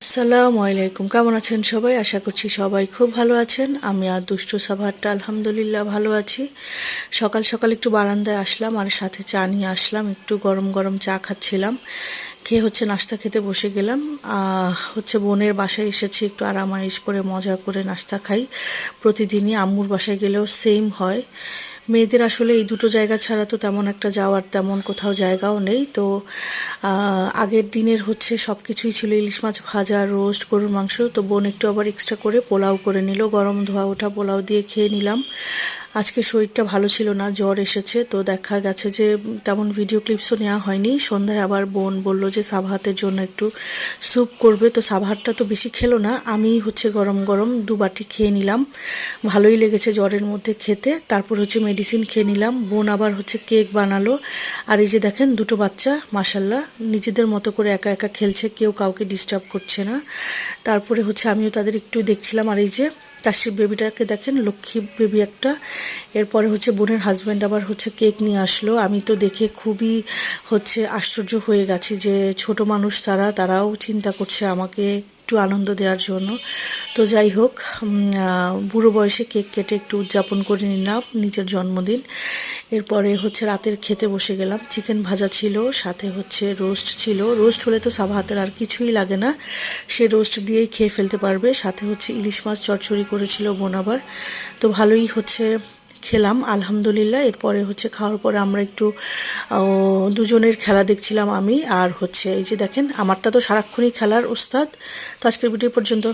আসসালামু আলাইকুম, কেমন আছেন সবাই? আশা করছি সবাই খুব ভালো আছেন। আমি আর দুষ্টু সাভারটা আলহামদুলিল্লাহ ভালো আছি। সকাল সকাল একটু বারান্দায় আসলাম আর সাথে চা নিয়ে আসলাম, একটু গরম গরম চা খাচ্ছিলাম। খেয়ে নাস্তা খেতে বসে গেলাম। বোনের বাসায় এসেছি, একটু আরামাইশ করে মজা করে নাস্তা খাই। প্রতিদিনই আম্মুর বাসায় গেলেও সেম হয়। মেয়েদের আসলে এই দুটো জায়গা ছাড়া তো তেমন একটা যাওয়ার তেমন কোথাও জায়গাও নেই। তো আগের দিনের সব কিছুই ছিল, ইলিশ মাছ ভাজা, রোস্ট, গরুর মাংস। তো বোন একটু আবার এক্সট্রা করে পোলাও করে নিল, গরম ধোয়া ওঠা পোলাও দিয়ে খেয়ে নিলাম। আজকে শরীরটা ভালো ছিল না, জ্বর এসেছে। তো দেখা গেছে যে তেমন ভিডিও ক্লিপসও নেওয়া হয়নি। সন্ধ্যায় আবার বোন বলল যে সাবাহাতের জন্য একটু স্যুপ করবে। তো সাবাহাতটা তো বেশি খেলো না, আমি গরম গরম 2 বাটি খেয়ে নিলাম। ভালোই লেগেছে জ্বরের মধ্যে খেতে। তারপর মেডিসিন খেয়ে নিলাম। বোন আবার কেক বানালো। আর এই যে দেখেন, দুটো বাচ্চা মাশাল্লাহ নিজেদের মতো করে একা একা খেলছে, কেউ কাউকে ডিস্টার্ব করছে না। তারপরে আমিও তাদের একটু দেখছিলাম। আর এই যে তাসিফ বেবিটাকে দেখেন, লক্ষ্মী বেবি একটা। এরপরে বোনের হাজব্যান্ড আবার কেক নিয়ে আসলো। আমি তো দেখে খুবই আশ্চর্য হয়ে গেছি যে ছোট মানুষ তারাও চিন্তা করছে আমাকে একটু আনন্দ দেওয়ার জন্য। তো যাই হোক, বুড়ো বয়সে কেক কেটে একটু উদযাপন করে নিলাম নিজের জন্মদিন। এরপরে রাতের খেতে বসে গেলাম। চিকেন ভাজা ছিল, সাথে রোস্ট ছিল। রোস্ট হলে তো সাবাহাতের আর কিছুই লাগে না, সে রোস্ট দিয়েই খেয়ে ফেলতে পারবে। সাথে ইলিশ মাছ চচ্চড়ি করেছিল বোন আবার। তো ভালোই খেলাম আলহামদুলিল্লাহ। এরপরে খাওয়ার পরে আমরা একটু দুজনের খেলা দেখছিলাম, আমি আর এই যে দেখেন, আমারটা তো সারাক্ষণই খেলার ওস্তাদ। তো আজকের ভিডিও পর্যন্ত।